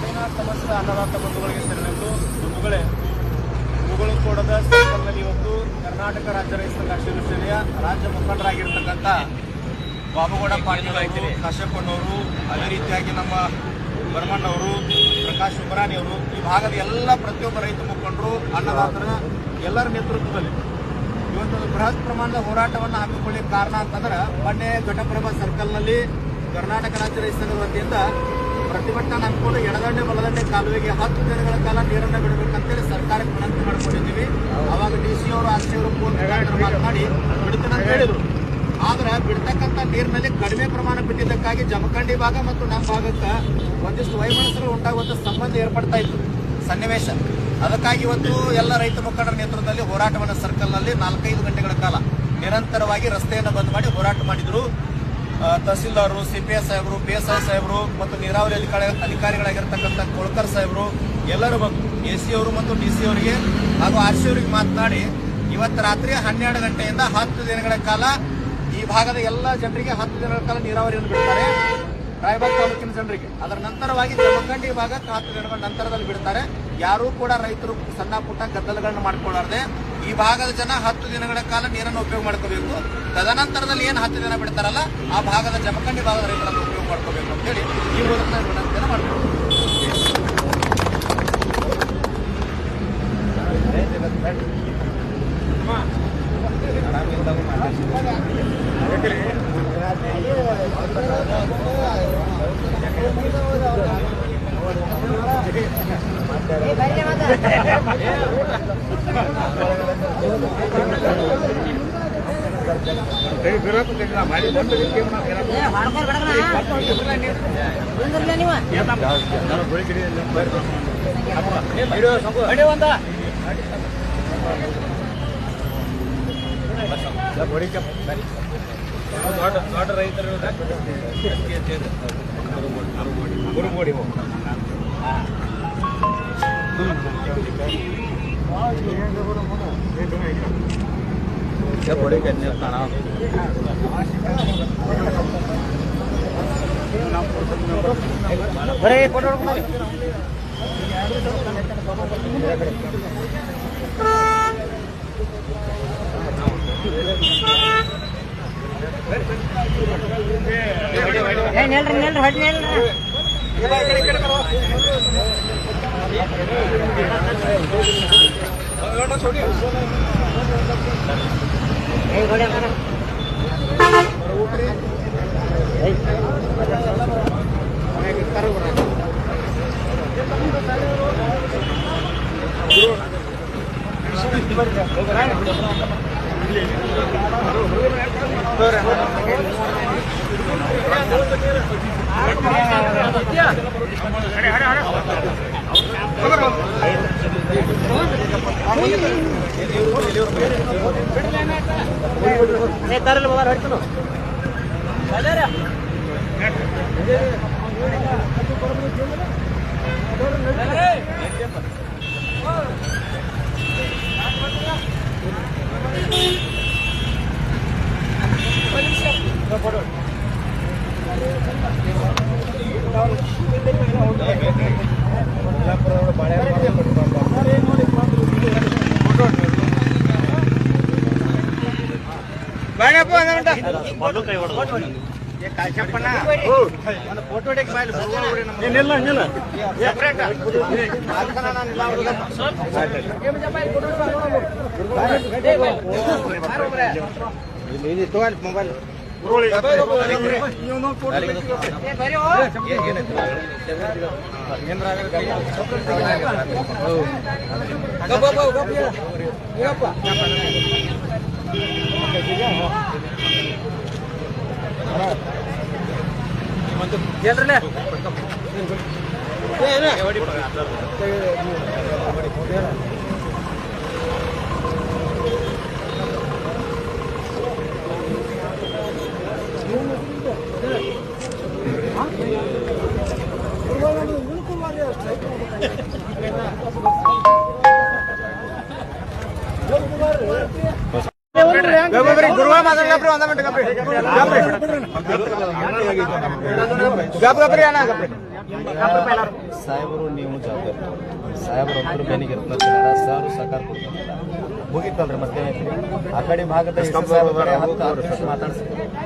ನಾಡಿನ ಸಮಸ್ತ ಅನ್ನದಾತ ಬಂಧುಗಳಿಗೆ ಸೇರಿದಂತೆ ಬಂಧುಗಳೇ, ಮುಗುಳುಕೋಟದ ಸರ್ಕಲ್ನಲ್ಲಿ ಇವತ್ತು ಕರ್ನಾಟಕ ರಾಜ್ಯ ರೈತ ಸಂಘ ಅಧ್ಯಕ್ಷತೆಯ ರಾಜ್ಯ ಮುಖಂಡರಾಗಿರ್ತಕ್ಕಂಥ ಬಾಬುಗೌಡ ಪಾಟೀಲ್, ಕಾಶ್ಯಪ್ಪನವರು, ಅದೇ ರೀತಿಯಾಗಿ ನಮ್ಮ ಬರ್ಮಣ್ಣವರು, ಪ್ರಕಾಶ್ ಉಮರಾಣಿಯವರು, ಈ ಭಾಗದ ಎಲ್ಲ ಪ್ರತಿಯೊಬ್ಬ ರೈತ ಮುಖಂಡರು, ಅನ್ನದಾತರ ಎಲ್ಲರ ನೇತೃತ್ವದಲ್ಲಿ ಇವತ್ತು ಬೃಹತ್ ಪ್ರಮಾಣದ ಹೋರಾಟವನ್ನು ಹಮ್ಮಿಕೊಳ್ಳಿಕ್ಕೆ ಕಾರಣ ಅಂತಂದ್ರೆ, ಮೊನ್ನೆ ಘಟಪ್ರಭಾ ಸರ್ಕಲ್ನಲ್ಲಿ ಕರ್ನಾಟಕ ರಾಜ್ಯ ರೈತ ಸಂಘದ ವತಿಯಿಂದ ಪ್ರತಿಭಟನಾ ಹಮ್ಮಿಕೊಂಡು ಎಡದಂಡೆ ಬಲದಂಡೆ ಕಾಲುವೆಗೆ 10 ದಿನಗಳ ಕಾಲ ನೀರನ್ನು ಬಿಡಬೇಕಂತೇಳಿ ಸರ್ಕಾರಕ್ಕೆ ವಿನಂತಿ ಮಾಡಿಕೊಂಡಿದ್ದೀವಿ. ಅವಾಗ DC ಅವರು, RC ಅವರು ಫೋನ್ ಮಾತನಾಡಿ ಬಿಡ್ತೀನಿ ಅಂತ ಹೇಳಿದ್ರು. ಆದ್ರೆ ಬಿಡ್ತಕ್ಕಂಥ ನೀರಿನಲ್ಲಿ ಕಡಿಮೆ ಪ್ರಮಾಣ ಬಿಟ್ಟಿದ್ದಕ್ಕಾಗಿ ಜಮಖಂಡಿ ಭಾಗ ಮತ್ತು ನಮ್ಮ ಭಾಗಕ್ಕೆ ಒಂದಿಷ್ಟು ವೈಮನಸ್ಸುಗಳು ಉಂಟಾಗುವಂಥ ಸಂಬಂಧ ಏರ್ಪಡ್ತಾ ಇತ್ತು ಸನ್ನಿವೇಶ. ಅದಕ್ಕಾಗಿ ಇವತ್ತು ಎಲ್ಲ ರೈತ ಮುಖಂಡರ ನೇತೃತ್ವದಲ್ಲಿ ಹೋರಾಟವನ್ನು ಸರ್ಕಲ್ನಲ್ಲಿ 4-5 ಗಂಟೆಗಳ ಕಾಲ ನಿರಂತರವಾಗಿ ರಸ್ತೆಯನ್ನು ಬಂದ್ ಮಾಡಿ ಹೋರಾಟ ಮಾಡಿದ್ರು. ತಹಸೀಲ್ದಾರರು, CPS ಸಾಹೇಬರು, PSI ಸಾಹೇಬರು ಮತ್ತು ನೀರಾವರಿ ಅಧಿಕಾರಿಗಳಾಗಿರ್ತಕ್ಕಂಥ ಕೋಳ್ಕರ್ ಸಾಹೇಬರು ಎಲ್ಲರೂ ಬಂದು AC ಅವರು ಮತ್ತು DC ಅವರಿಗೆ ಹಾಗೂ RC ಅವರಿಗೆ ಮಾತನಾಡಿ ಇವತ್ತು ರಾತ್ರಿ 12 ಗಂಟೆಯಿಂದ 10 ದಿನಗಳ ಕಾಲ ಈ ಭಾಗದ ಎಲ್ಲ ಜನರಿಗೆ 10 ದಿನಗಳ ಕಾಲ ನೀರಾವರಿಯನ್ನು ಬಿಡ್ತಾರೆ, ರಾಯಬಾಗ್ ತಾಲೂಕಿನ ಜನರಿಗೆ. ಅದರ ನಂತರವಾಗಿ ಜಮಖಂಡಿ ಭಾಗಕ್ಕೆ 10 ದಿನಗಳ ನಂತರದಲ್ಲಿ ಬಿಡ್ತಾರೆ. ಯಾರೂ ಕೂಡ ರೈತರು ಸಣ್ಣ ಪುಟ್ಟ ಗದ್ದಲಗಳನ್ನು ಮಾಡಿಕೊಳ್ಳಾರ್ದೆ ಈ ಭಾಗದ ಜನ 10 ದಿನಗಳ ಕಾಲ ನೀರನ್ನು ಉಪಯೋಗ ಮಾಡ್ಕೋಬೇಕು. ತದನಂತರದಲ್ಲಿ ಏನು 10 ದಿನ ಬಿಡ್ತಾರಲ್ಲ ಆ ಭಾಗದ ಜಮಖಂಡಿ ಭಾಗದ ರೈತರನ್ನು ಉಪಯೋಗ ಮಾಡ್ಕೋಬೇಕು ಅಂತೇಳಿ ಈ ಮೂಲಕ ನಾನು ವಿನಂತಿಯನ್ನು ಮಾಡ್ತೀನಿ. ರೈತರು ಫೋಟೋ ಮೊಬೈಲ್ ಸಾಹೇಬರು ನೀವು ಜವಾಬ್ದಾರಿ ಸಾಹೇಬರು ಒಬ್ಬರು ಬೆನ್ನಿಗೆ ಇರ್ತಾರೆ ಸರ್ ಸಹಕಾರ ಕೊಡ್ತಾರೆ ಮುಗಿತಲ್ರಿ ಮತ್ತೆ ಆ ಕಡೆ ಭಾಗದ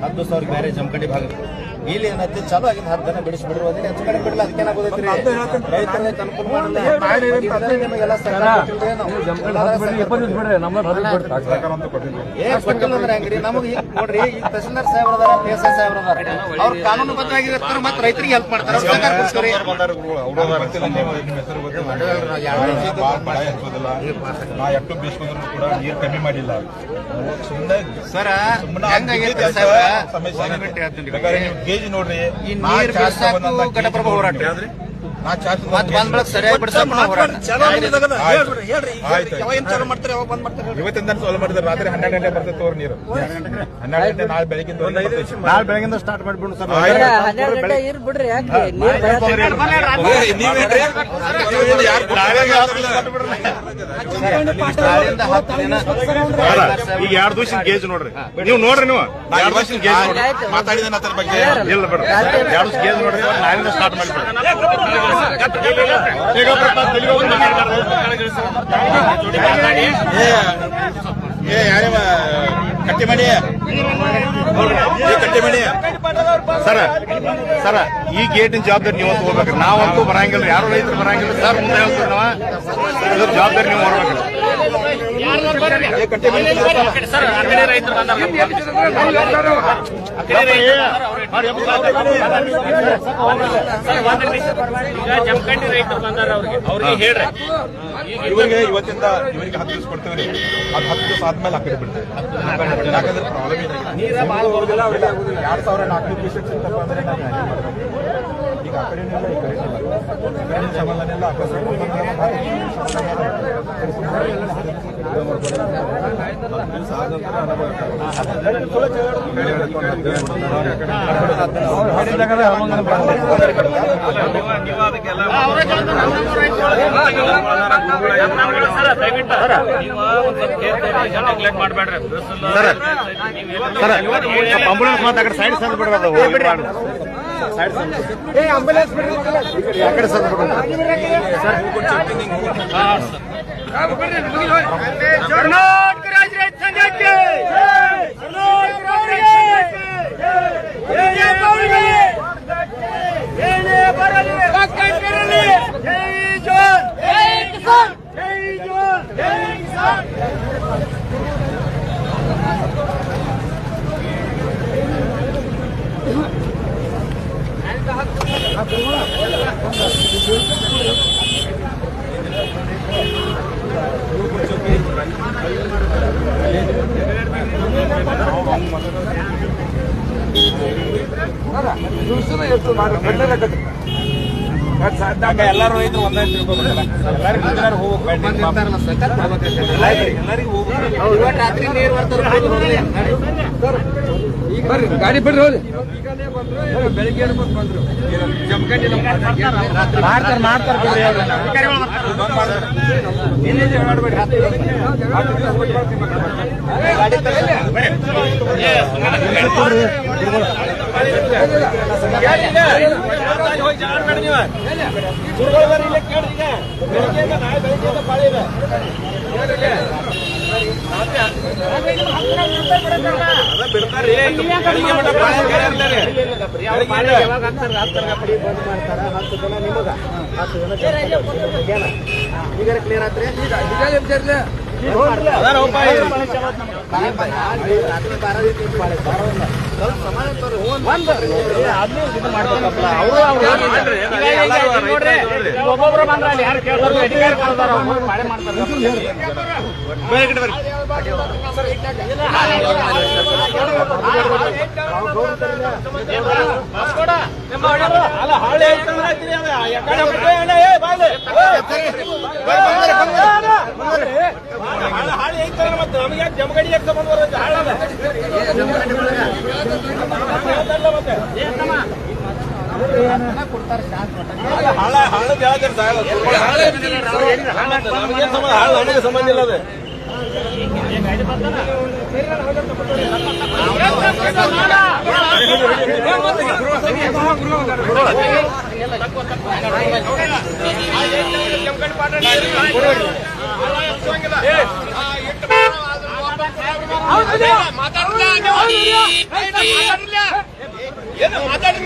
10,000 ಬೇರೆ ಜಮಖಂಡಿ ಭಾಗದ ಇಲ್ಲಿ ಏನೈತಿ ಚಲೋ ಆಗಿದ್ದು 10 ದಿನ ಬಿಡಿಸ್ಬಿಡ್ರಿ ಒಂದಿನ ಹೆಚ್ಚು ಕಡೆ ಬಿಡಲ್ಲ ಅದಕ್ಕೇನಾಗೋದೈತ್ರಿ ರೈತರೇ ಅನುಕೂಲ ಮಾಡಿಲ್ಲ ನಿಮಗೆಲ್ಲ ಕೊಟ್ಟಿಲ್ಲ ಹೆಂಗ್ರಿ ನಮಗೆ ನೋಡ್ರಿ ಈ ತಹಸೀಲ್ದಾರ್ ಸಾಹೇಬ್ರ PSI ಸಾಹೇಬ್ರ ಅವ್ರ ಕಾನೂನುಬದ್ಧವಾಗಿ ಇರ್ತಾರೆ ಮತ್ತೆ ರೈತರಿಗೆ ಹೆಲ್ಪ್ ಮಾಡ್ತಾರೆ ನಾ ಎಷ್ಟು ಬೀಸ್ಕೊಂಡ್ರು ಕೂಡ ನೀರು ಕಮ್ಮಿ ಮಾಡಿಲ್ಲ ಸುಮ್ಮನೆ ಸರ್ ಗೇಜ್ ನೋಡ್ರಿ ಘಟಪ್ರಭಾ ಹೋರಾಟ ಇವತ್ತಿಂದ ಸಾಲ್ವ್ ಮಾಡಿದ್ರೆ ರಾತ್ರಿ 12 ಗಂಟೆ ಬರ್ತದೆ ತೋರ್ ನೀರು 12 ಗಂಟೆ ನಾಳೆ ಬೆಳಗಿಂದ ಸ್ಟಾರ್ಟ್ ಮಾಡ್ಬಿಡು ಸರ್ ಈಗ 2 ದಿವಸ ಗೇಜ್ ನೋಡ್ರಿ ನೀವು ನೋಡ್ರಿ ನೀವು 2 ದಿವಸ ಗೇಜ್ ನೋಡ್ರಿ ಮಾತಾಡಿದ ಅದ್ರ ಬಗ್ಗೆ ಇಲ್ಲ ಬೇಡ 2 ದಿವಸ ಗೇಜ್ ನೋಡ್ರಿ ನಾಳೆಯಿಂದ ಸ್ಟಾರ್ಟ್ ಮಾಡ್ಬಿಡ್ರಿ ಕಟ್ಟಿ ಮಾಡಿ ಸರ ಈ ಗೇಟಿನ ಜವಾಬ್ದಾರಿ ನೀವು ಹೋಗ್ಬೇಕ್ರಿ ನಾವಂತೂ ಬರಂಗಿಲ್ಲ ಯಾರು ರೈತರು ಬರಂಗಿಲ್ಲ ಸರ್ ಮುಂದೆ ಹೇಳ್ತೀವಿ ನಾವು ಜವಾಬ್ದಾರಿ ನೀವು ಹೊರಬೇಕ್ರಿ ಜಮಖಂಡಿ ರೈತರು ಬಂದಾರ ಅವ್ರಿಗೆ ಹೇಳ್ರಿ ಇವರಿಗೆ ಇವತ್ತಿಂದ ಇವರಿಗೆ 10 ದಿವಸ ಕೊಡ್ತೇವೆ ಅದು 10 ದಿವಸ ಆದ್ಮೇಲೆ ಆ ಕಡೆ ಬಿಡ್ತೇವೆ ಯಾಕಂದ್ರೆ ಪ್ರಾಬ್ಲಮ್ ಏನಾಗಿದೆ 2,400 ಪೀಸೆಸ್ ಇತ್ತಪ್ಪ ಅಂದ್ರೆ ನಾವು ಈಗ ಆ ಕಡೆನಿಲ್ಲ ಈ ಕಡೆ ಸಮಾಧಾನ ಎಲ್ಲ ಆಂಬುಲೆನ್ಸ್ ಮಾತಾಡ ಸೈಡ್ ಸರ್ ಬಿಡೋದು ಆಂಬುಲೆನ್ಸ್ ಯಾಕಡೆ ಸರ್ ಕರ್ನಾಟಕ ರಾಜ್ಯ ರೈತ ಸಂಘಕ್ಕೆ ಏನೇ ಬರಲಿ ಜೈ ಜೋನ್ ಜೈ ಕಿಸಾನ್ ಜೈ ಜೋನ್ ಜೈ ಕಿಸಾನ್ ಎಲ್ಲರೂ ರೈತರು ಒಂದೇ ತಿಳ್ಕೊಬೇಕಲ್ಲ ಎಲ್ಲರಿಗೂ ರಾತ್ರಿ ನೀರು ಬರ್ರಿ ಗಾಡಿ ಬಿಡ್ರಿ ಹೋಗಿ ಬೆಳಿಗ್ಗೆ ಬಂದ್ರು ಜಮಖಂಡಿ ಈಗ ಕ್ಲಿಯರ್ ಆತ್ರಿ ಒಬ್ಬೊಬ್ರು ಬಂದ್ರ ಯಾರು ಕೇಳ್ತಾರೆ ಅಧಿಕಾರಿ ಕೊಡ್ತಾರ ಮಳೆ ಮಾಡ್ತಾರೆ ನಮಗೆ ಜಮಖಂಡಿ ಸಂಬಂಧ ಬರುತ್ತೆ ಸಂಬಂಧ ಇಲ್ಲ ಮಾತಾಡಿ